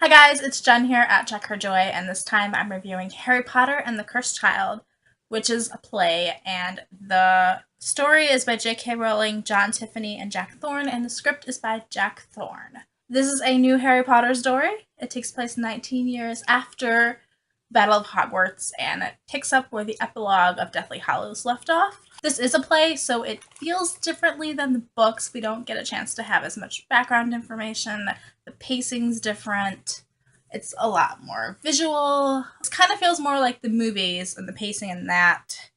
Hi guys, it's Jen here at Check Her Joy, and this time I'm reviewing Harry Potter and the Cursed Child, which is a play, and the story is by J.K. Rowling, John Tiffany, and Jack Thorne, and the script is by Jack Thorne. This is a new Harry Potter story. It takes place 19 years after Battle of Hogwarts, and it picks up where the epilogue of Deathly Hallows left off. This is a play, so it feels differently than the books. We don't get a chance to have as much background information. The pacing's different. It's a lot more visual. It kind of feels more like the movies and the pacing in that.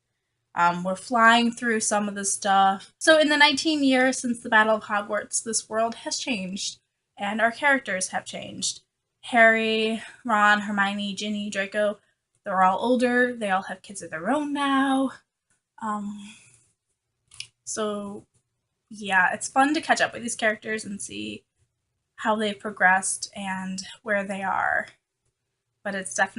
We're flying through some of the stuff. So in the 19 years since the Battle of Hogwarts, this world has changed, and our characters have changed. Harry, Ron, Hermione, Ginny, Draco, they're all older. They all have kids of their own now. So yeah, it's fun to catch up with these characters and see how they've progressed and where they are. But it's not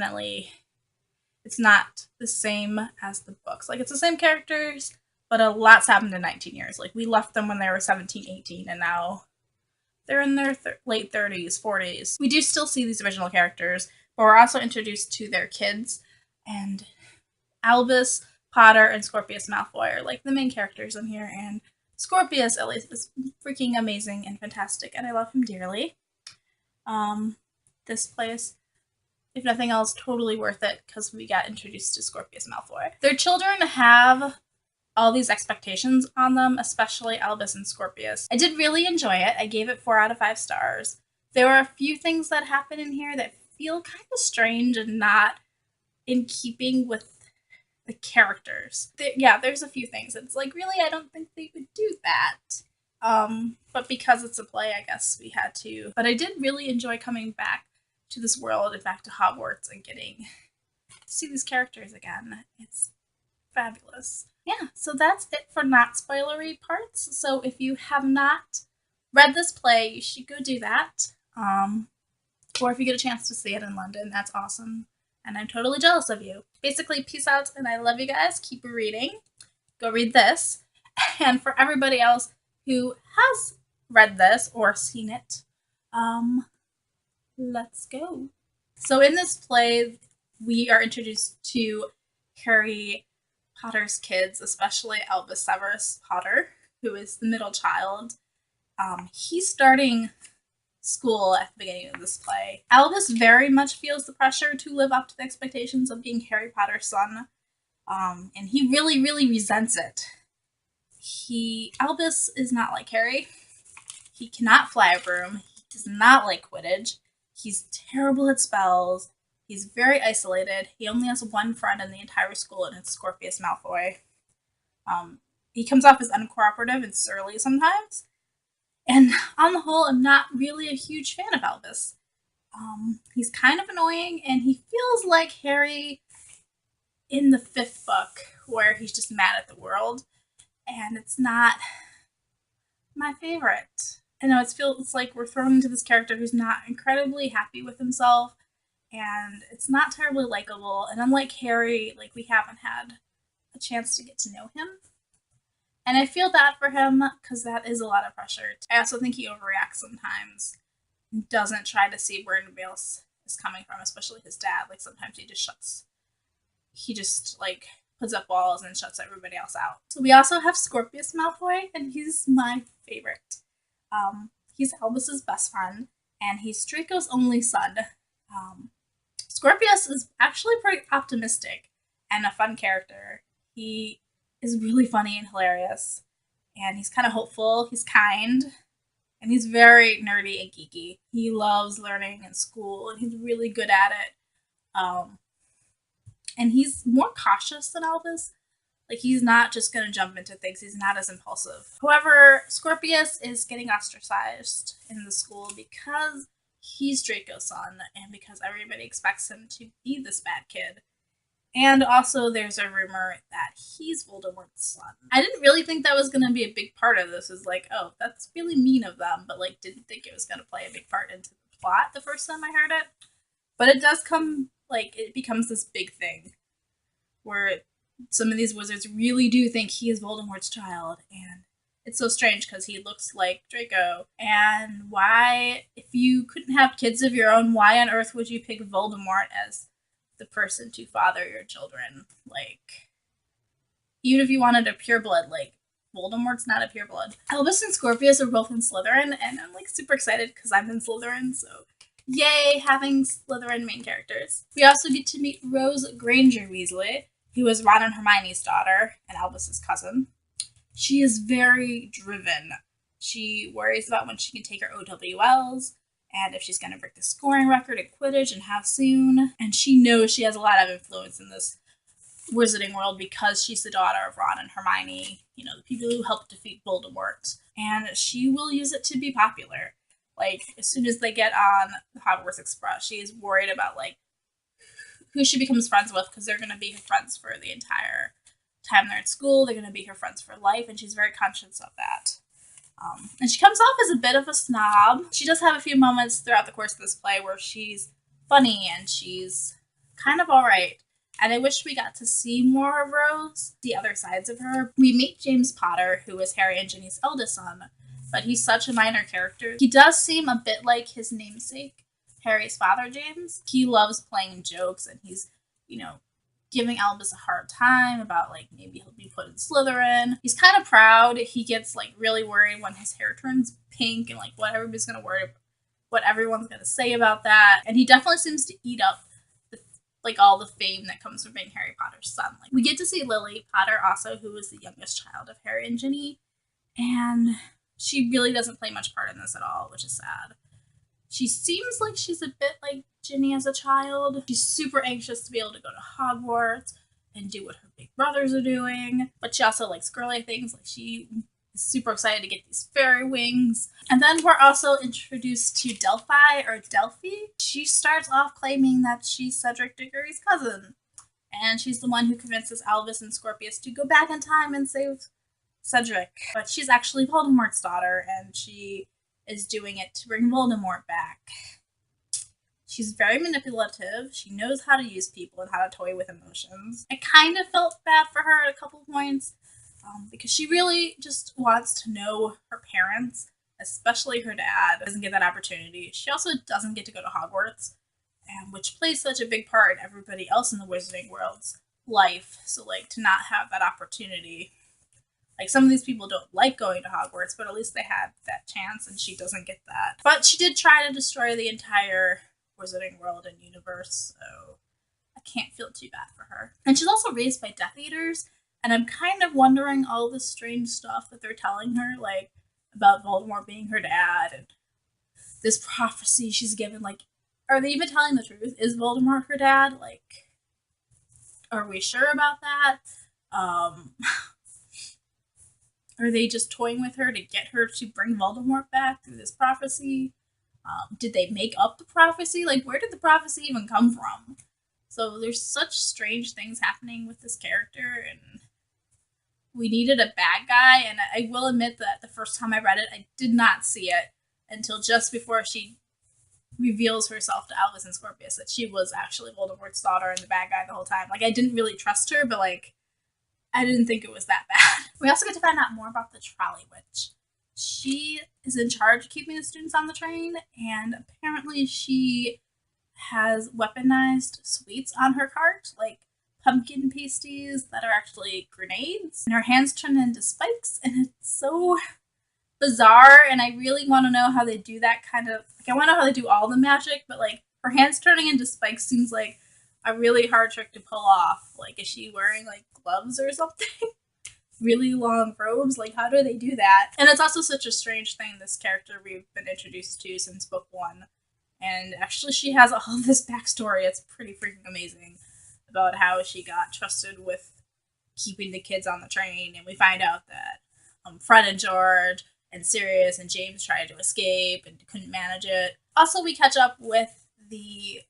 the same as the books. Like, it's the same characters, but a lot's happened in 19 years. Like, we left them when they were 17, 18, and now they're in their late 30s, 40s. We do still see these original characters, but we're also introduced to their kids, and Albus, Potter, and Scorpius Malfoy are like the main characters in here, and Scorpius, at least, is freaking amazing and fantastic, and I love him dearly. This place, if nothing else, totally worth it because we got introduced to Scorpius Malfoy. Their children have all these expectations on them, especially Albus and Scorpius. I did really enjoy it. I gave it 4 out of 5 stars. There are a few things that happen in here that feel kind of strange and not in keeping with the characters. There's a few things. It's like, really, I don't think they would do that. But because it's a play, I guess we had to. But I did really enjoy coming back to this world and back to Hogwarts and getting to see these characters again. It's fabulous. Yeah, so that's it for not spoilery parts. So if you have not read this play, you should go do that. Or if you get a chance to see it in London, that's awesome. And I'm totally jealous of you. Basically, peace out, and I love you guys. Keep reading. Go read this. And for everybody else who has read this or seen it, let's go. So in this play, we are introduced to Harry Potter's kids, especially Albus Severus Potter, who is the middle child. He's starting school at the beginning of this play. Albus very much feels the pressure to live up to the expectations of being Harry Potter's son, and he really, really resents it. Albus is not like Harry. He cannot fly a broom. He does not like Quidditch. He's terrible at spells. He's very isolated. He only has one friend in the entire school, and it's Scorpius Malfoy. He comes off as uncooperative and surly sometimes. And on the whole, I'm not really a huge fan of Albus. He's kind of annoying, and he feels like Harry in the 5th book, where he's just mad at the world, and it's not my favorite. I know it feels like we're thrown into this character who's not incredibly happy with himself, and it's not terribly likable, and unlike Harry, like, we haven't had a chance to get to know him. And I feel bad for him because that is a lot of pressure. I also think he overreacts sometimes and doesn't try to see where anybody else is coming from, especially his dad. Like, sometimes he just like puts up walls and shuts everybody else out. So we also have Scorpius Malfoy, and he's my favorite. He's Albus's best friend, and he's Draco's only son. Scorpius is actually pretty optimistic and a fun character. He is really funny and hilarious, and he's kind of hopeful. He's kind, and he's very nerdy and geeky. He loves learning in school, and he's really good at it. And he's more cautious than Albus. Like, he's not just going to jump into things. He's not as impulsive. However, Scorpius is getting ostracized in the school because he's Draco's son, and because everybody expects him to be this bad kid. And also, there's a rumor that he's Voldemort's son. I didn't really think that was going to be a big part of this. It was like, oh, that's really mean of them, but, like, didn't think it was going to play a big part into the plot the first time I heard it. But it does it becomes this big thing where some of these wizards really do think he is Voldemort's child, and it's so strange because he looks like Draco. And why, if you couldn't have kids of your own, why on earth would you pick Voldemort as the person to father your children? Like, even if you wanted a pureblood, like, Voldemort's not a pureblood. Albus and Scorpius are both in Slytherin, and I'm like super excited because I'm in Slytherin, so yay, having Slytherin main characters. We also get to meet Rose Granger Weasley, who is Ron and Hermione's daughter and Albus's cousin. She is very driven. She worries about when she can take her OWLs and if she's going to break the scoring record at Quidditch and how soon. And she knows she has a lot of influence in this wizarding world because she's the daughter of Ron and Hermione, you know, the people who helped defeat Voldemort. And she will use it to be popular. Like, as soon as they get on the Hogwarts Express, she is worried about, like, who she becomes friends with because they're going to be her friends for the entire time they're at school. They're going to be her friends for life, and she's very conscious of that. And she comes off as a bit of a snob. She does have a few moments throughout the course of this play where she's funny and she's kind of alright. And I wish we got to see more of Rose, the other sides of her. We meet James Potter, who is Harry and Ginny's eldest son, but he's such a minor character. He does seem a bit like his namesake, Harry's father, James. He loves playing jokes, and he's, you know, giving Albus a hard time about, like, maybe he'll be put in Slytherin. He's kind of proud. He gets, like, really worried when his hair turns pink and, like, what everybody's going to worry about, what everyone's going to say about that. And he definitely seems to eat up, like, all the fame that comes from being Harry Potter's son. Like, we get to see Lily Potter also, who is the youngest child of Harry and Ginny. And she really doesn't play much part in this at all, which is sad. She seems like she's a bit like Ginny as a child. She's super anxious to be able to go to Hogwarts and do what her big brothers are doing. But she also likes girly things. Like, she is super excited to get these fairy wings. And then we're also introduced to Delphi, or Delphi. She starts off claiming that she's Cedric Diggory's cousin. And she's the one who convinces Albus and Scorpius to go back in time and save Cedric. But she's actually Voldemort's daughter, and she is doing it to bring Voldemort back. She's very manipulative. She knows how to use people and how to toy with emotions. I kind of felt bad for her at a couple points because she really just wants to know her parents, especially her dad. Doesn't get that opportunity. She also doesn't get to go to Hogwarts, which plays such a big part in everybody else in the Wizarding world's life. So, like, to not have that opportunity. Like, some of these people don't like going to Hogwarts, but at least they had that chance, and she doesn't get that. But she did try to destroy the entire Wizarding world and universe, so I can't feel too bad for her. And she's also raised by Death Eaters, and I'm kind of wondering all the strange stuff that they're telling her, like, about Voldemort being her dad, and this prophecy she's given. Like, are they even telling the truth? Is Voldemort her dad? Like, are we sure about that? Are they just toying with her to get her to bring Voldemort back through this prophecy? Did they make up the prophecy? Like, where did the prophecy even come from? So there's such strange things happening with this character, and we needed a bad guy, and I will admit that the first time I read it, I did not see it until just before she reveals herself to Albus and Scorpius, that she was actually Voldemort's daughter and the bad guy the whole time. Like, I didn't really trust her, but, like, I didn't think it was that bad. We also get to find out more about the Trolley Witch. She is in charge of keeping the students on the train, and apparently she has weaponized sweets on her cart, like pumpkin pasties that are actually grenades, and her hands turn into spikes, and it's so bizarre, and I really want to know how they do that kind of, like, I want to know how they do all the magic, but, like, her hands turning into spikes seems like a really hard trick to pull off. Like, is she wearing, like, gloves or something? Really long robes? Like, how do they do that? And it's also such a strange thing, this character we've been introduced to since book 1. And actually she has all this backstory. It's pretty freaking amazing about how she got trusted with keeping the kids on the train. And we find out that Fred and George and Sirius and James tried to escape and couldn't manage it. Also, we catch up with the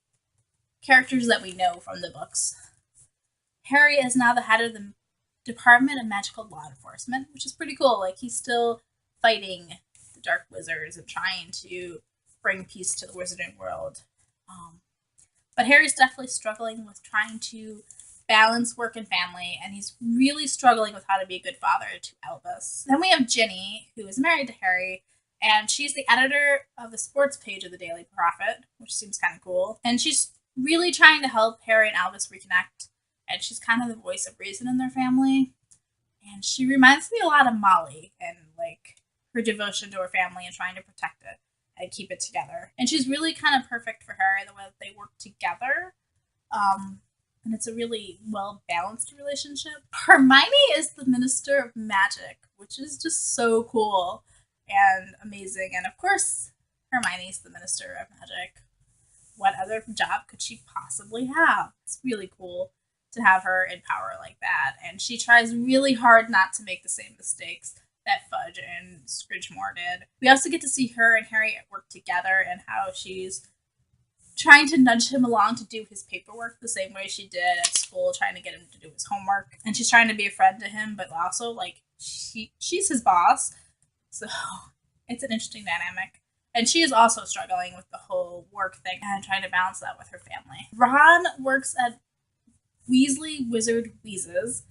characters that we know from the books. Harry is now the head of the Department of Magical Law Enforcement, which is pretty cool. Like, he's still fighting the Dark Wizards and trying to bring peace to the Wizarding world. But Harry's definitely struggling with trying to balance work and family, and he's really struggling with how to be a good father to Albus. Then we have Ginny, who is married to Harry, and she's the editor of the sports page of the Daily Prophet, which seems kind of cool. And she's really trying to help Harry and Albus reconnect, and she's kind of the voice of reason in their family. And she reminds me a lot of Molly and like her devotion to her family and trying to protect it and keep it together. And she's really kind of perfect for Harry, the way that they work together. And it's a really well-balanced relationship. Hermione is the Minister of Magic, which is just so cool and amazing. And of course, Hermione's the Minister of Magic. What other job could she possibly have? It's really cool to have her in power like that. And she tries really hard not to make the same mistakes that Fudge and Scridgemore did. We also get to see her and Harry work together and how she's trying to nudge him along to do his paperwork the same way she did at school, trying to get him to do his homework. And she's trying to be a friend to him, but also, like, she's his boss. So it's an interesting dynamic. And she is also struggling with the whole work thing and trying to balance that with her family. Ron works at Weasley Wizard Wheezes.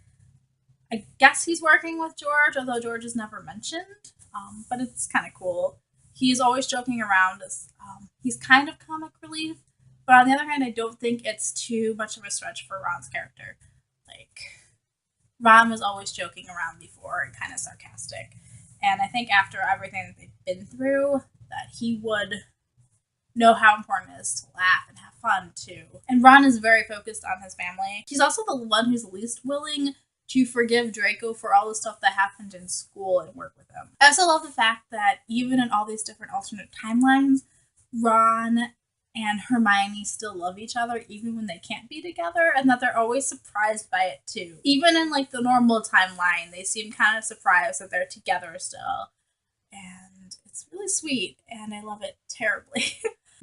I guess he's working with George, although George is never mentioned. But it's kind of cool. He's always joking around. He's kind of comic relief, but on the other hand, I don't think it's too much of a stretch for Ron's character. Like, Ron was always joking around before and kind of sarcastic. And I think after everything that they've been through, that he would know how important it is to laugh and have fun too. And Ron is very focused on his family. He's also the one who's least willing to forgive Draco for all the stuff that happened in school and work with him. I also love the fact that even in all these different alternate timelines, Ron and Hermione still love each other even when they can't be together, and that they're always surprised by it too. Even in like the normal timeline, they seem kind of surprised that they're together still. And it's really sweet, and I love it terribly.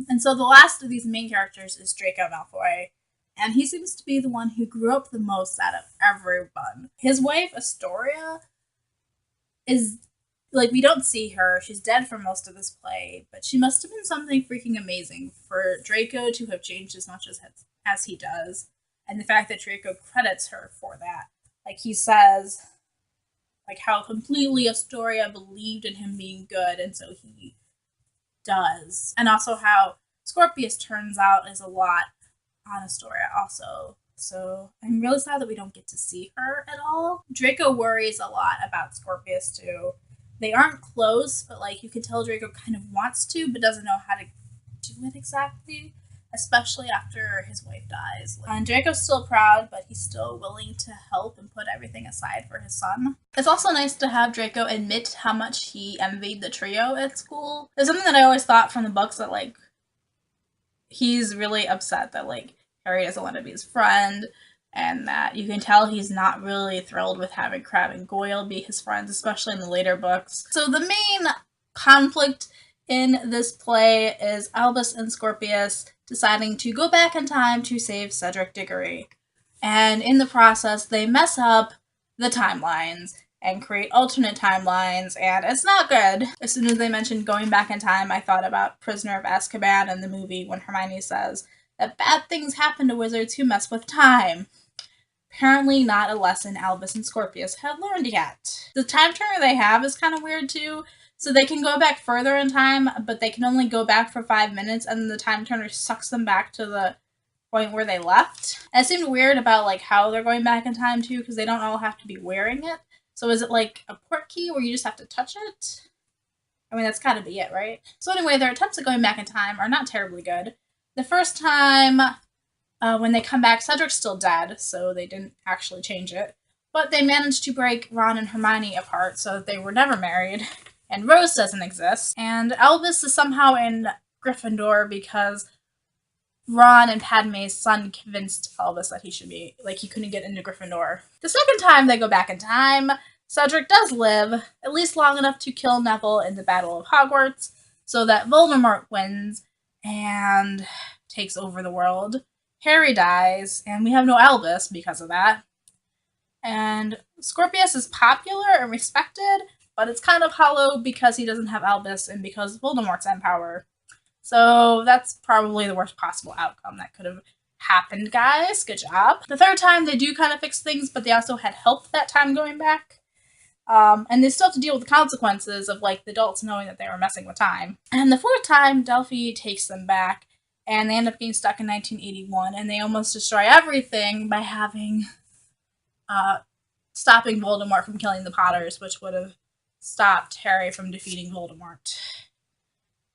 And so the last of these main characters is Draco Malfoy. And he seems to be the one who grew up the most out of everyone. His wife, Astoria, is, like, we don't see her. She's dead for most of this play, but she must have been something freaking amazing for Draco to have changed as much as he does. And the fact that Draco credits her for that. Like, he says, like, how completely Astoria believed in him being good, and so he does. And also how Scorpius turns out is a lot on Astoria also. So I'm really sad that we don't get to see her at all. Draco worries a lot about Scorpius too. They aren't close, but like you can tell Draco kind of wants to, but doesn't know how to do it exactly, especially after his wife dies. And Draco's still proud, but he's still willing to help and put everything aside for his son. It's also nice to have Draco admit how much he envied the trio at school. There's something that I always thought from the books that like he's really upset that like Harry doesn't want to be his friend, and that you can tell he's not really thrilled with having Crabbe and Goyle be his friends, especially in the later books. So the main conflict in this play is Albus and Scorpius deciding to go back in time to save Cedric Diggory. And in the process, they mess up the timelines and create alternate timelines, and it's not good. As soon as they mentioned going back in time, I thought about Prisoner of Azkaban in the movie when Hermione says that bad things happen to wizards who mess with time. Apparently not a lesson Albus and Scorpius have learned yet. The time turner they have is kind of weird too. So they can go back further in time, but they can only go back for 5 minutes, and the time turner sucks them back to the point where they left. And it seemed weird about like how they're going back in time too, because they don't all have to be wearing it. So is it like a port key where you just have to touch it? I mean, that's gotta be it, right? So anyway, their attempts at going back in time are not terribly good. The first time, when they come back, Cedric's still dead, so they didn't actually change it. But they managed to break Ron and Hermione apart so that they were never married. And Rose doesn't exist. And Albus is somehow in Gryffindor because Ron and Padme's son convinced Albus that he should be, like, he couldn't get into Gryffindor. The second time they go back in time, Cedric does live, at least long enough to kill Neville in the Battle of Hogwarts, so that Voldemort wins and takes over the world. Harry dies, and we have no Albus because of that. And Scorpius is popular and respected, but it's kind of hollow because he doesn't have Albus and because Voldemort's in power. So that's probably the worst possible outcome that could have happened, guys. Good job. The third time, they do kind of fix things, but they also had help that time going back. And they still have to deal with the consequences of, like, the adults knowing that they were messing with time. And the fourth time, Delphi takes them back, and they end up getting stuck in 1981, and they almost destroy everything by having, stopping Voldemort from killing the Potters, which would have stopped Harry from defeating Voldemort.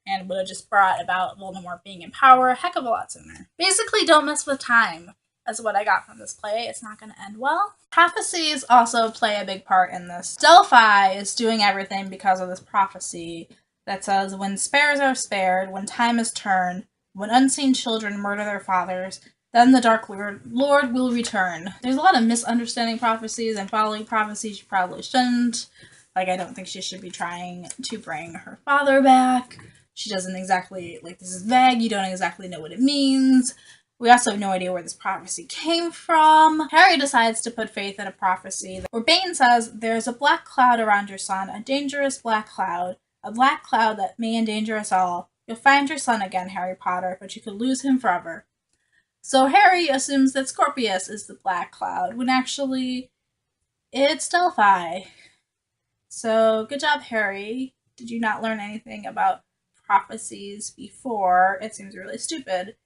And would have just brought about Voldemort being in power a heck of a lot sooner. Basically, don't mess with time. That's what I got from this play. It's not going to end well. Prophecies also play a big part in this. Delphi is doing everything because of this prophecy that says, when spares are spared, when time is turned, when unseen children murder their fathers, then the Dark Lord will return. There's a lot of misunderstanding prophecies and following prophecies you probably shouldn't. Like, I don't think she should be trying to bring her father back. She doesn't exactly, like, this is vague, you don't exactly know what it means. We also have no idea where this prophecy came from. Harry decides to put faith in a prophecy where Bane says, there's a black cloud around your son, a dangerous black cloud, a black cloud that may endanger us all. You'll find your son again, Harry Potter, but you could lose him forever. So Harry assumes that Scorpius is the black cloud, when actually it's Delphi. So good job, Harry. Did you not learn anything about prophecies before? It seems really stupid.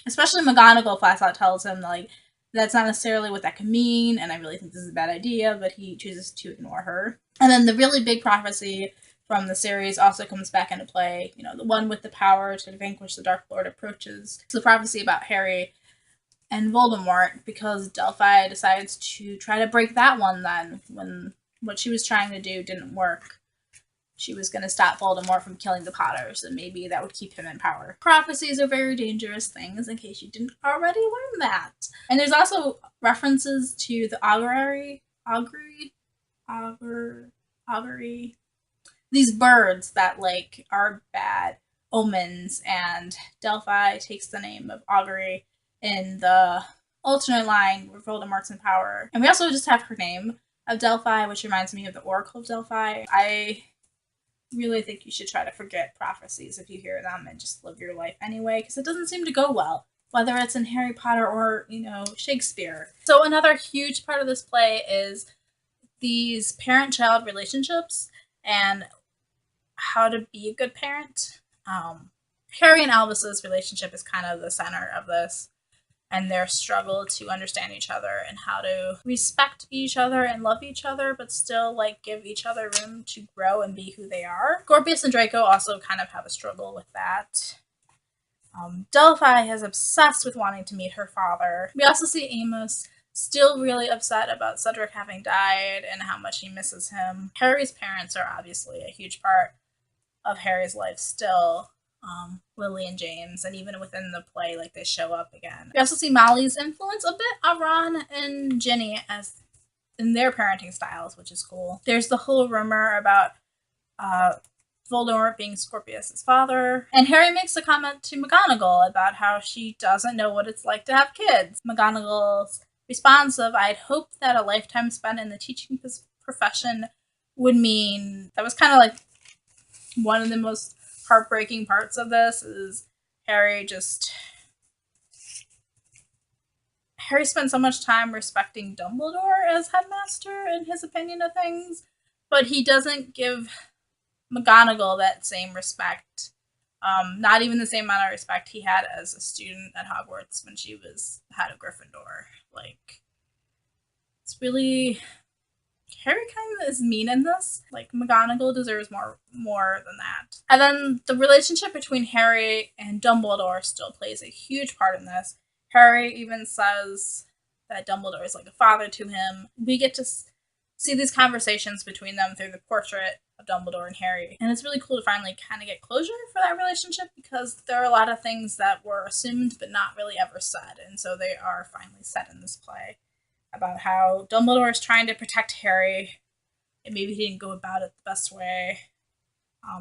Especially McGonagall flat out tells him, like, that's not necessarily what that could mean, and I really think this is a bad idea, but he chooses to ignore her. And then the really big prophecy from the series also comes back into play. You know, the one with the power to vanquish the Dark Lord approaches. It's the prophecy about Harry and Voldemort, because Delphi decides to try to break that one then, when what she was trying to do didn't work. She was going to stop Voldemort from killing the Potters, and maybe that would keep him in power. Prophecies are very dangerous things, in case you didn't already learn that. And there's also references to the augury. These birds that, like, are bad omens, and Delphi takes the name of augury in the alternate line where Voldemort's in power. And we also just have her name of Delphi, which reminds me of the Oracle of Delphi. I really think you should try to forget prophecies if you hear them and just live your life anyway, because it doesn't seem to go well, whether it's in Harry Potter or, you know, Shakespeare. So another huge part of this play is these parent-child relationships and how to be a good parent. Harry and Albus's relationship is kind of the center of this, and their struggle to understand each other and how to respect each other and love each other, but still, like, give each other room to grow and be who they are. Scorpius and Draco also kind of have a struggle with that. Delphi is obsessed with wanting to meet her father. We also see Amos still really upset about Cedric having died and how much he misses him. Harry's parents are obviously a huge part of Harry's life still. Lily and James, and even within the play, like, they show up again. We also see Molly's influence a bit on Ron and Ginny as in their parenting styles, which is cool. There's the whole rumor about Voldemort being Scorpius' father, and Harry makes a comment to McGonagall about how she doesn't know what it's like to have kids. McGonagall's response of, I'd hope that a lifetime spent in the teaching profession would mean, that was kind of like one of the most heartbreaking parts of this is Harry spent so much time respecting Dumbledore as headmaster in his opinion of things, but he doesn't give McGonagall that same respect. Not even the same amount of respect he had as a student at Hogwarts when she was head of Gryffindor. Like, it's really, Harry kind of is mean in this. Like, McGonagall deserves more than that. And then the relationship between Harry and Dumbledore still plays a huge part in this. Harry even says that Dumbledore is like a father to him. We get to see these conversations between them through the portrait of Dumbledore and Harry. And it's really cool to finally kind of get closure for that relationship, because there are a lot of things that were assumed but not really ever said. And so they are finally said in this play, about how Dumbledore is trying to protect Harry, and maybe he didn't go about it the best way.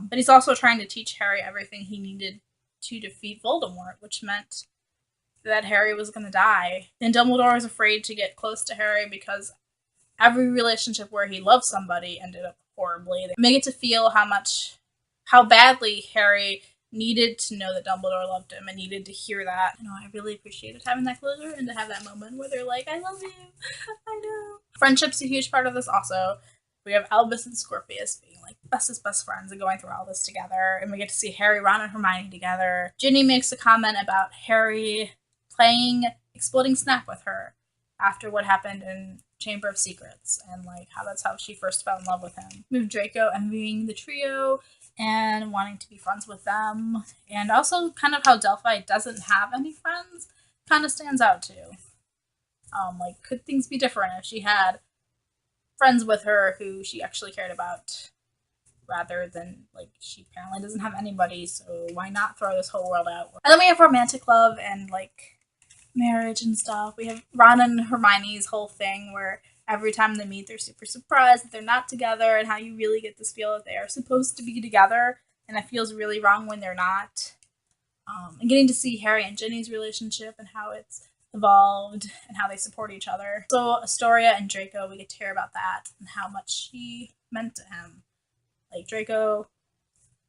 But he's also trying to teach Harry everything he needed to defeat Voldemort, which meant that Harry was going to die. And Dumbledore was afraid to get close to Harry because every relationship where he loved somebody ended up horribly. They make it to feel how badly Harry needed to know that Dumbledore loved him and needed to hear that. You know, I really appreciated having that closure and to have that moment where they're like, I love you. I know. Friendship's a huge part of this also. We have Albus and Scorpius being like bestest best friends and going through all this together. And we get to see Harry, Ron, and Hermione together. Ginny makes a comment about Harry playing Exploding Snap with her after what happened in Chamber of Secrets and like how that's how she first fell in love with him. We have Draco envying the trio and wanting to be friends with them. And also kind of how Delphi doesn't have any friends kind of stands out too. Like, could things be different if she had friends with her who she actually cared about rather than, like, she apparently doesn't have anybody, so why not throw this whole world out? And then we have romantic love and, like, marriage and stuff. We have Ron and Hermione's whole thing where every time they meet, they're super surprised that they're not together and how you really get this feel that they are supposed to be together and it feels really wrong when they're not. And getting to see Harry and Ginny's relationship and how it's evolved and how they support each other. So Astoria and Draco, we get to hear about that and how much she meant to him. Like, Draco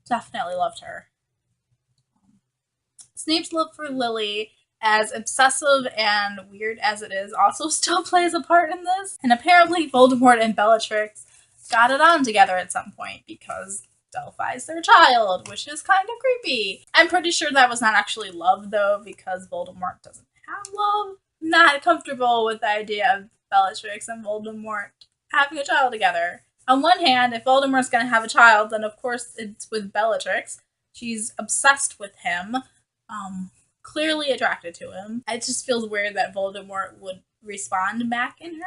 definitely loved her. Snape's love for Lily, as obsessive and weird as it is, also still plays a part in this. And apparently Voldemort and Bellatrix got it on together at some point because Delphi's their child, which is kind of creepy. I'm pretty sure that was not actually love, though, because Voldemort doesn't have love. I'm not comfortable with the idea of Bellatrix and Voldemort having a child together. On one hand, if Voldemort's going to have a child, then of course it's with Bellatrix. She's obsessed with him, clearly attracted to him. It just feels weird that Voldemort would respond back in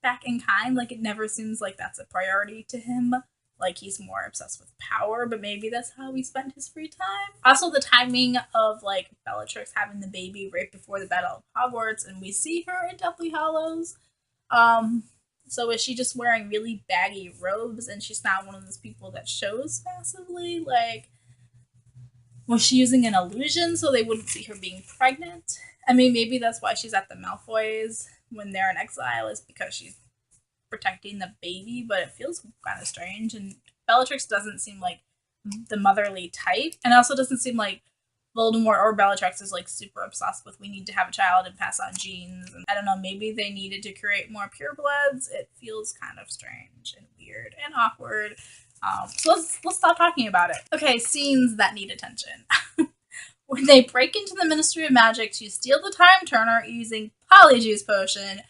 kind. Like, it never seems like that's a priority to him. Like, he's more obsessed with power, but maybe that's how he spent his free time. Also, the timing of, like, Bellatrix having the baby right before the Battle of Hogwarts, and we see her in Deathly Hallows. So is she just wearing really baggy robes, and she's not one of those people that shows massively? Like, was she using an illusion so they wouldn't see her being pregnant? I mean, maybe that's why she's at the Malfoys when they're in exile, is because she's protecting the baby, but it feels kind of strange. And Bellatrix doesn't seem like the motherly type, and also doesn't seem like Voldemort or Bellatrix is like super obsessed with we need to have a child and pass on genes. And I don't know, maybe they needed to create more purebloods. It feels kind of strange and weird and awkward. So let's stop talking about it. Okay, scenes that need attention. When they break into the Ministry of Magic to steal the Time Turner using Polyjuice Potion,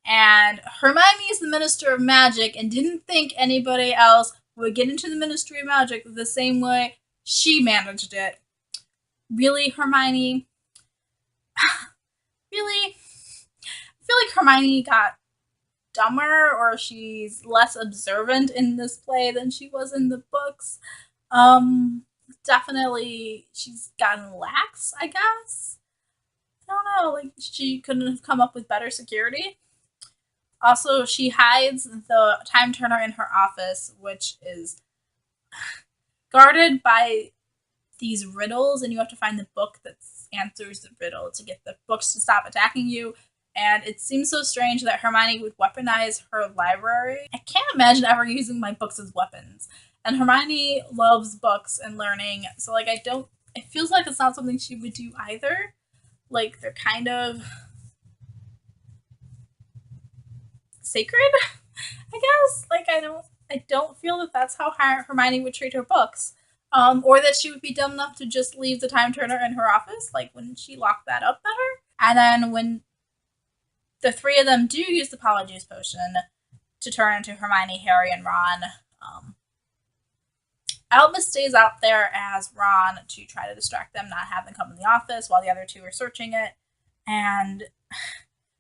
and Hermione is the Minister of Magic and didn't think anybody else would get into the Ministry of Magic the same way she managed it. Really, Hermione? Really? I feel like Hermione got dumber, or she's less observant in this play than she was in the books. Definitely she's gotten lax, I guess. I don't know, like, she couldn't have come up with better security. Also, she hides the Time Turner in her office, which is guarded by these riddles, and you have to find the book that answers the riddle to get the books to stop attacking you. And it seems so strange that Hermione would weaponize her library. I can't imagine ever using my books as weapons. And Hermione loves books and learning, so, like, it feels like it's not something she would do either. Like, they're kind of sacred, I guess. Like, I don't feel that that's how Hermione would treat her books. Or that she would be dumb enough to just leave the Time Turner in her office. Like, wouldn't she lock that up better? And then when the three of them do use the Polyjuice Potion to turn into Hermione, Harry, and Ron, Albus stays out there as Ron to try to distract them, not have them come in the office while the other two are searching it. And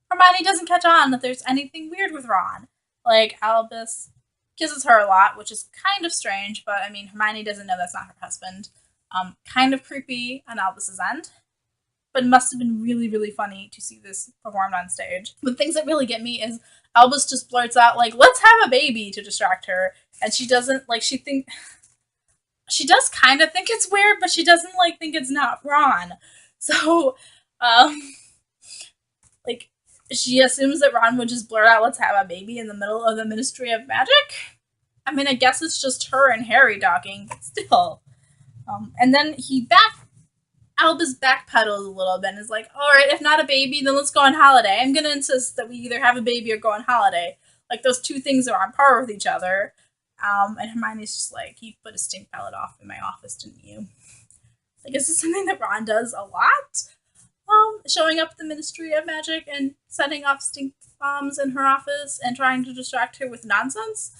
Hermione doesn't catch on that there's anything weird with Ron. Like, Albus kisses her a lot, which is kind of strange, but I mean, Hermione doesn't know that's not her husband. Kind of creepy on Albus's end, but must have been really, really funny to see this performed on stage. The things that really get me is Albus just blurts out, like, let's have a baby, to distract her, and she doesn't, like, she does kind of think it's weird, but she doesn't, like, think it's not Ron. So, like, she assumes that Ron would just blurt out, let's have a baby in the middle of the Ministry of Magic? I mean, I guess it's just her and Harry talking, but still. And then Albus backpedals a little bit and is like, all right, if not a baby, then let's go on holiday. I'm going to insist that we either have a baby or go on holiday. Like, those two things are on par with each other. And Hermione's just like, you put a stink pellet off in my office, didn't you? Like, is this something that Ron does a lot? Showing up at the Ministry of Magic and setting off stink bombs in her office and trying to distract her with nonsense?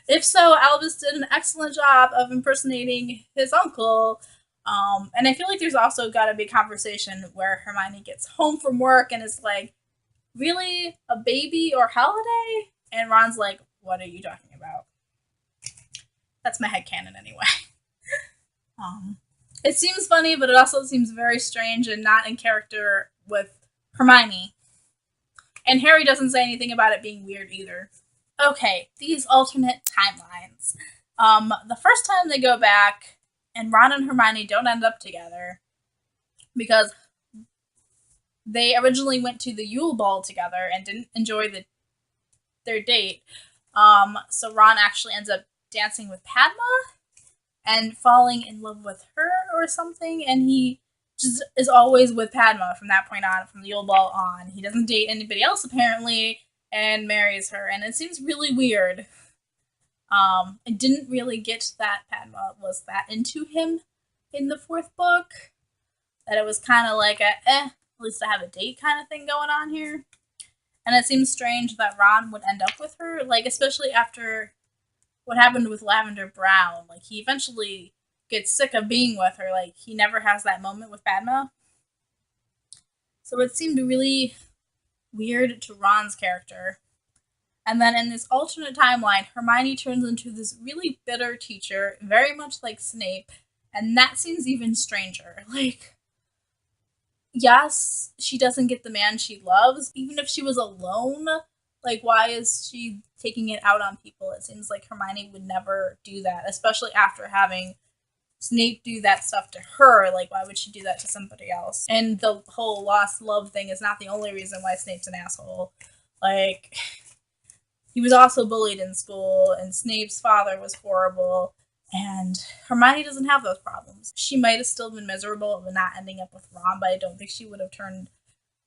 If so, Albus did an excellent job of impersonating his uncle. And I feel like there's also got to be a conversation where Hermione gets home from work and is like, really? A baby or holiday? And Ron's like, what are you talking about? That's my headcanon anyway. It seems funny, but it also seems very strange and not in character with Hermione. And Harry doesn't say anything about it being weird either. Okay, these alternate timelines. The first time they go back, and Ron and Hermione don't end up together because they originally went to the Yule Ball together and didn't enjoy their date. So Ron actually ends up dancing with Padma and falling in love with her or something, and he just is always with Padma from that point on, from the Yule Ball on. He doesn't date anybody else apparently, and marries her, and it seems really weird. I didn't really get that Padma was that into him in the fourth book. That it was kind of like at least I have a date kind of thing going on here. And it seems strange that Ron would end up with her, like, especially after what happened with Lavender Brown. Like, he eventually gets sick of being with her. Like, he never has that moment with Padma. So it seemed really weird to Ron's character. And then in this alternate timeline, Hermione turns into this really bitter teacher, very much like Snape, and that seems even stranger. Like, yes, she doesn't get the man she loves, even if she was alone. Like, why is she taking it out on people? It seems like Hermione would never do that, especially after having Snape do that stuff to her. Like, why would she do that to somebody else? And the whole lost love thing is not the only reason why Snape's an asshole. Like, he was also bullied in school, and Snape's father was horrible, and Hermione doesn't have those problems. She might have still been miserable of not ending up with Ron, but I don't think she would have turned,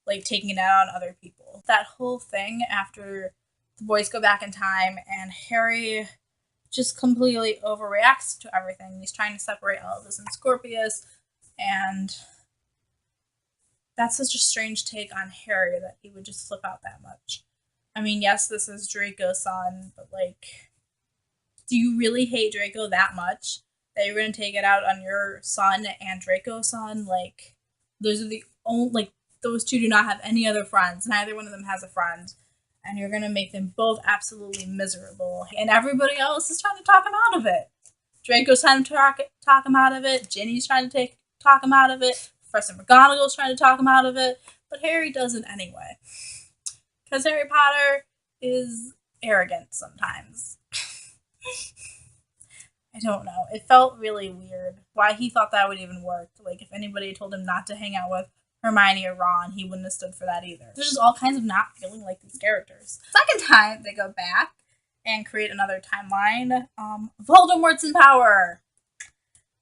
like, taking it out on other people. That whole thing after the boys go back in time, and Harry just completely overreacts to everything. He's trying to separate Albus and Scorpius, and that's such a strange take on Harry that he would just slip out that much. I mean, yes, this is Draco's son, but, like, do you really hate Draco that much that you're going to take it out on your son and Draco's son? Like, those are the only, like, those two do not have any other friends. Neither one of them has a friend. And you're going to make them both absolutely miserable. And everybody else is trying to talk him out of it. Draco's trying to talk him out of it. Ginny's trying to talk him out of it. Professor McGonagall's trying to talk him out of it. But Harry doesn't anyway. Because Harry Potter is arrogant sometimes. I don't know. It felt really weird why he thought that would even work. Like, if anybody told him not to hang out with Hermione or Ron, he wouldn't have stood for that either. There's just all kinds of not feeling like these characters. Second time, they go back and create another timeline. Voldemort's in power!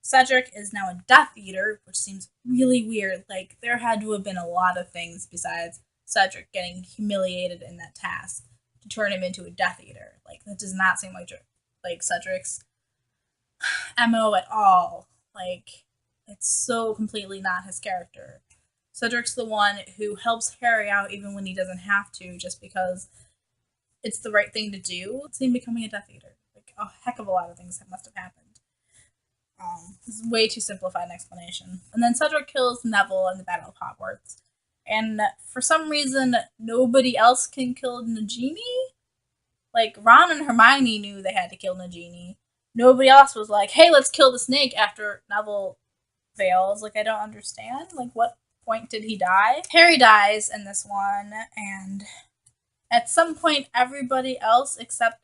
Cedric is now a Death Eater, which seems really weird. Like, there had to have been a lot of things besides Cedric getting humiliated in that task to turn him into a Death Eater. Like, that does not seem like Cedric's MO at all. Like, it's so completely not his character. Cedric's the one who helps Harry out even when he doesn't have to, just because it's the right thing to do. It's him becoming a Death Eater. Like, a heck of a lot of things that must have happened. This is way too simplified an explanation. And then Cedric kills Neville in the Battle of Hogwarts. And for some reason, nobody else can kill Nagini? Like, Ron and Hermione knew they had to kill Nagini. Nobody else was like, hey, let's kill the snake after Neville fails. Like, I don't understand. Like, what point did he die? Harry dies in this one, and at some point, everybody else except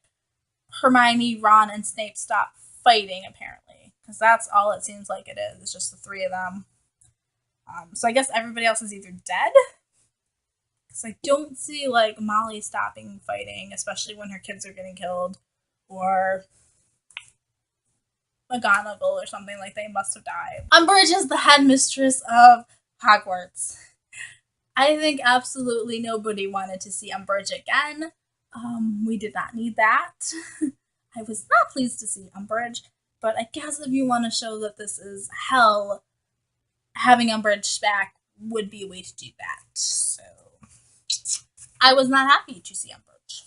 Hermione, Ron, and Snape stop fighting, apparently. Because that's all it seems like it is. It's just the three of them. So I guess everybody else is either dead. Because I don't see, like, Molly stopping fighting, especially when her kids are getting killed. Or McGonagall or something, like they must have died. Umbridge is the headmistress of Hogwarts. I think absolutely nobody wanted to see Umbridge again. We did not need that. I was not pleased to see Umbridge, but I guess if you want to show that this is hell, having Umbridge back would be a way to do that. So I was not happy to see Umbridge.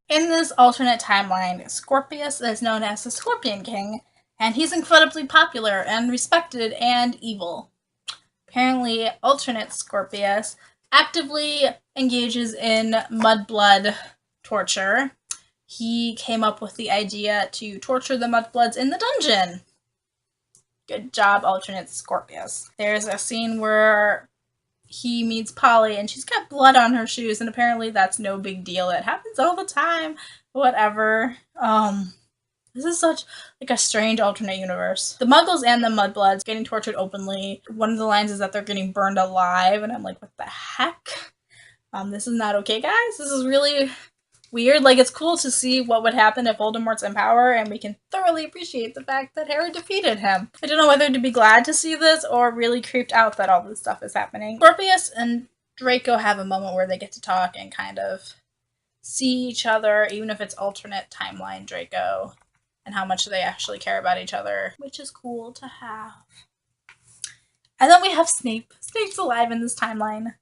In this alternate timeline, Scorpius is known as the Scorpion King, and he's incredibly popular and respected and evil. Apparently, alternate Scorpius actively engages in mudblood torture. He came up with the idea to torture the mudbloods in the dungeon. Good job, alternate Scorpius. There's a scene where he meets Polly and she's got blood on her shoes, and apparently that's no big deal. It happens all the time. Whatever. This is such like a strange alternate universe. The Muggles and the Mudbloods getting tortured openly. One of the lines is that they're getting burned alive, and I'm like, what the heck? This is not okay, guys. This is really weird. Like, it's cool to see what would happen if Voldemort's in power, and we can thoroughly appreciate the fact that Harry defeated him. I don't know whether to be glad to see this or really creeped out that all this stuff is happening. Scorpius and Draco have a moment where they get to talk and kind of see each other, even if it's alternate timeline Draco, and how much they actually care about each other, which is cool to have. And then we have Snape. Snape's alive in this timeline.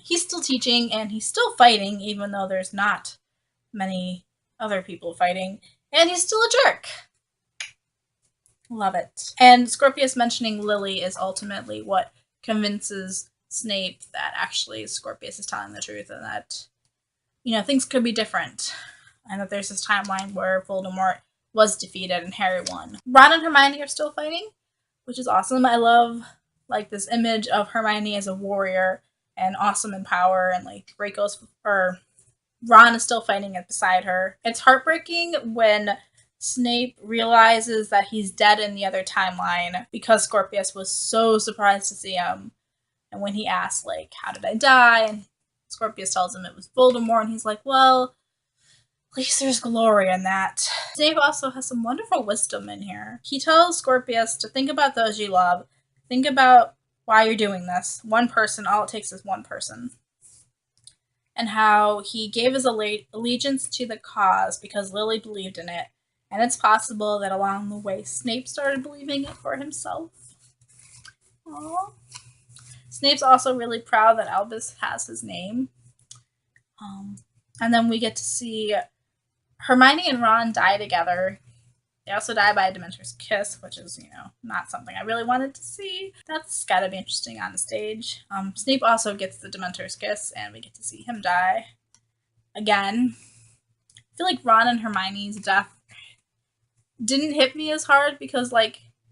He's still teaching, and he's still fighting, even though there's not many other people fighting. And he's still a jerk. Love it. And Scorpius mentioning Lily is ultimately what convinces Snape that actually Scorpius is telling the truth, and that, things could be different. And that there's this timeline where Voldemort was defeated and Harry won. Ron and Hermione are still fighting, which is awesome. I love this image of Hermione as a warrior and awesome in power, and Ron is still fighting it beside her. It's heartbreaking when Snape realizes that he's dead in the other timeline, because Scorpius was so surprised to see him. And when he asks, how did I die? And Scorpius tells him it was Voldemort, and he's like, well, at least there's glory in that. Snape also has some wonderful wisdom in here. He tells Scorpius to think about those you love. Think about why you're doing this. One person, all it takes is one person. And how he gave his allegiance to the cause because Lily believed in it. And it's possible that along the way, Snape started believing it for himself. Aww. Snape's also really proud that Albus has his name. And then we get to see Hermione and Ron die together. They also die by a Dementor's kiss, which is, not something I really wanted to see. That's gotta be interesting on the stage. Snape also gets the Dementor's kiss, and we get to see him die again. I feel like Ron and Hermione's death didn't hit me as hard because,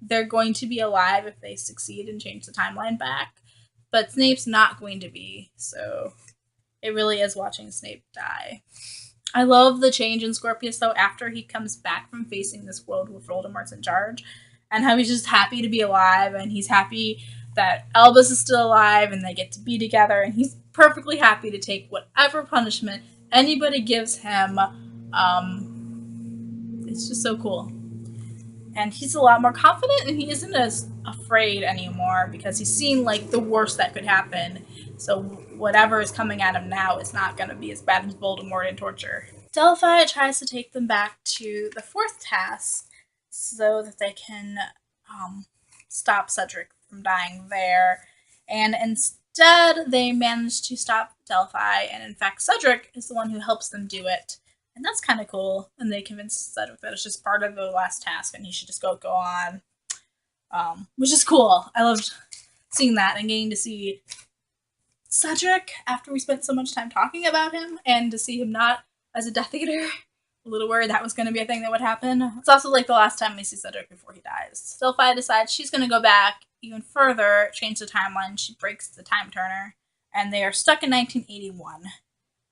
they're going to be alive if they succeed and change the timeline back. But Snape's not going to be, so it really is watching Snape die. I love the change in Scorpius, though, after he comes back from facing this world where Voldemort's in charge, and how he's just happy to be alive, and he's happy that Albus is still alive, and they get to be together, and he's perfectly happy to take whatever punishment anybody gives him. It's just so cool. And he's a lot more confident, and he isn't as afraid anymore, because he's seen, the worst that could happen. So whatever is coming at him now is not going to be as bad as Voldemort and torture. Delphi tries to take them back to the fourth task so that they can stop Cedric from dying there. And instead, they manage to stop Delphi, and in fact, Cedric is the one who helps them do it. And that's kind of cool. And they convince Cedric that it's just part of the last task and he should just go on. Which is cool. I loved seeing that and getting to see Cedric after we spent so much time talking about him, and to see him not as a Death Eater. A little worried that was going to be a thing that would happen. It's also the last time we see Cedric before he dies. Delphi decides she's going to go back even further, change the timeline. She breaks the time turner, and they are stuck in 1981.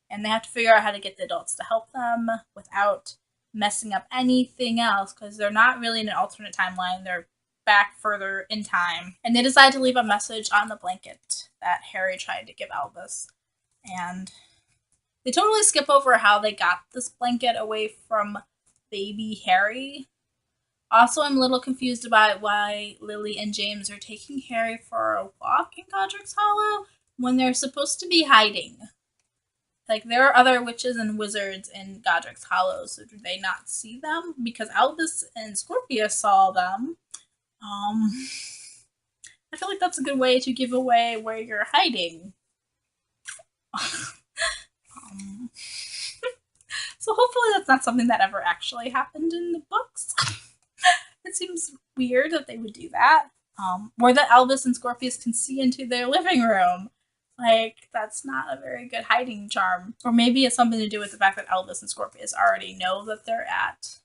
And they have to figure out how to get the adults to help them without messing up anything else, because they're not really in an alternate timeline. They're back further in time. And they decide to leave a message on the blanket that Harry tried to give Albus. And they totally skip over how they got this blanket away from baby Harry. Also, I'm a little confused about why Lily and James are taking Harry for a walk in Godric's Hollow when they're supposed to be hiding. Like, there are other witches and wizards in Godric's Hollow, so do they not see them? Because Albus and Scorpius saw them. I feel like that's a good way to give away where you're hiding. So hopefully that's not something that ever actually happened in the books. It seems weird that they would do that. Or that Albus and Scorpius can see into their living room. Like, that's not a very good hiding charm. Or maybe it's something to do with the fact that Albus and Scorpius already know that they're at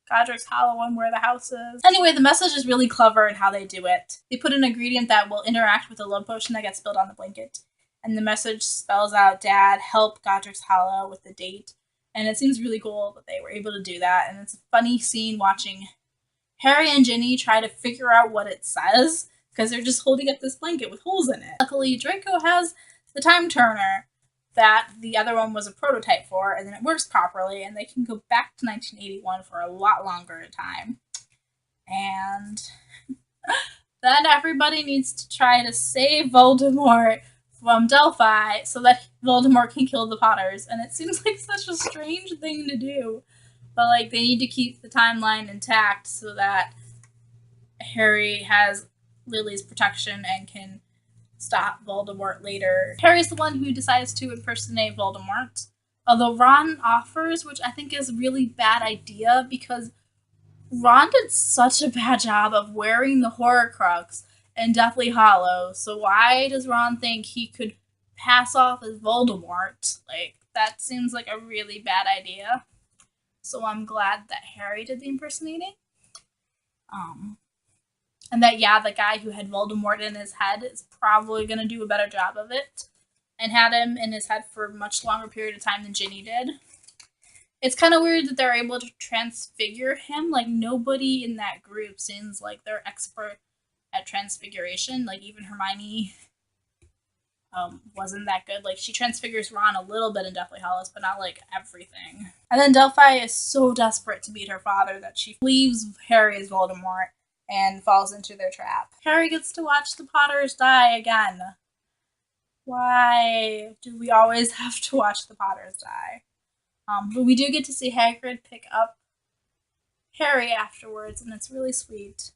Godric's Hollow and where the house is. Anyway, the message is really clever in how they do it. They put an ingredient that will interact with a love potion that gets spilled on the blanket. And the message spells out, Dad, help Godric's Hollow with the date. And it seems really cool that they were able to do that. And it's a funny scene watching Harry and Ginny try to figure out what it says because they're just holding up this blanket with holes in it. Luckily, Draco has the time turner that the other one was a prototype for, and then it works properly, and they can go back to 1981 for a lot longer time. And then everybody needs to try to save Voldemort from Delphi so that Voldemort can kill the Potters, and it seems like such a strange thing to do. But, like, they need to keep the timeline intact so that Harry has Lily's protection and can stop Voldemort later. Harry's the one who decides to impersonate Voldemort. Although Ron offers, which I think is a really bad idea because Ron did such a bad job of wearing the Horcrux in Deathly Hallows. So why does Ron think he could pass off as Voldemort? Like, that seems like a really bad idea. So I'm glad that Harry did the impersonating. And that, yeah, the guy who had Voldemort in his head is probably going to do a better job of it. And had him in his head for a much longer period of time than Ginny did. It's kind of weird that they're able to transfigure him. Like, nobody in that group seems like they're expert at transfiguration. Like, even Hermione wasn't that good. Like, she transfigures Ron a little bit in Deathly Hallows, but not, like, everything. And then Delphi is so desperate to meet her father that she leaves Harry as Voldemort and falls into their trap. Harry gets to watch the Potters die again. Why do we always have to watch the Potters die? But we do get to see Hagrid pick up Harry afterwards, and it's really sweet.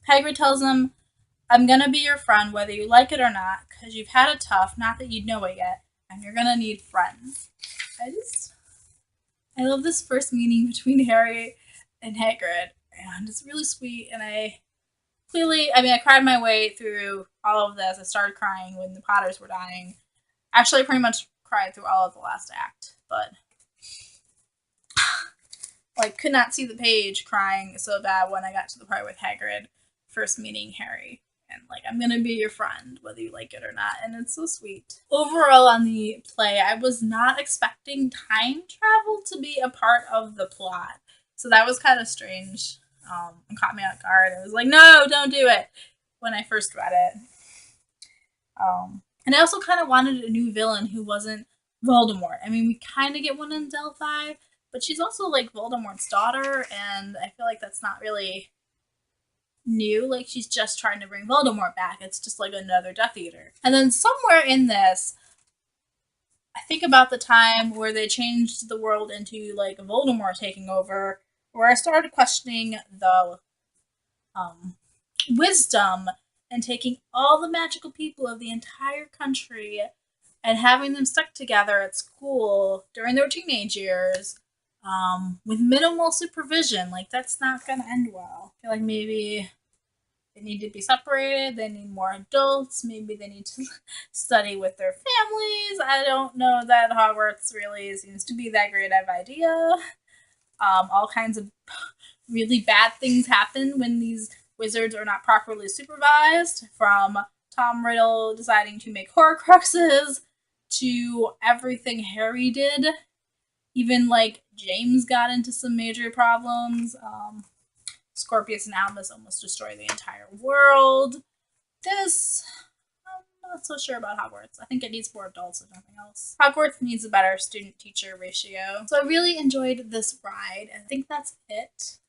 Hagrid tells him, I'm gonna be your friend whether you like it or not, because you've had it tough, not that you know it yet, and you're gonna need friends. I love this first meeting between Harry and Hagrid, and it's really sweet, and I cried my way through all of this. I started crying when the Potters were dying. Actually, I pretty much cried through all of the last act, but like, could not see the page crying so bad when I got to the part with Hagrid first meeting Harry. And, like, I'm gonna be your friend, whether you like it or not. And it's so sweet. Overall, on the play, I was not expecting time travel to be a part of the plot. So that was kind of strange. And caught me off guard. I was like, no, don't do it, when I first read it. And I also kind of wanted a new villain who wasn't Voldemort. I mean, we kind of get one in Delphi, but she's also, like, Voldemort's daughter, and I feel like that's not really new. Like, she's just trying to bring Voldemort back. It's just like another Death Eater. And then somewhere in this, I think about the time where they changed the world into, like, Voldemort taking over, where I started questioning the wisdom and taking all the magical people of the entire country and having them stuck together at school during their teenage years with minimal supervision. Like, that's not going to end well. I feel like maybe they need to be separated. They need more adults. Maybe they need to study with their families. I don't know that Hogwarts really seems to be that great of an idea. All kinds of really bad things happen when these wizards are not properly supervised, from Tom Riddle deciding to make Horcruxes to everything Harry did. Even, like, James got into some major problems. Scorpius and Albus almost destroy the entire world. I'm not so sure about Hogwarts. I think it needs more adults if nothing else. Hogwarts needs a better student-teacher ratio. So I really enjoyed this ride, and I think that's it.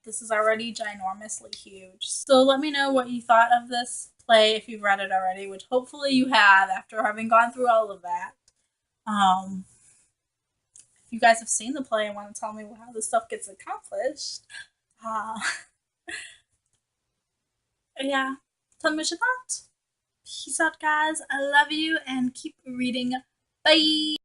this is already ginormously huge. So let me know what you thought of this play if you've read it already, which hopefully you have after having gone through all of that. If you guys have seen the play and want to tell me how this stuff gets accomplished, uh, yeah, tell me what you thought. Peace out, guys. I love you and keep reading. Bye.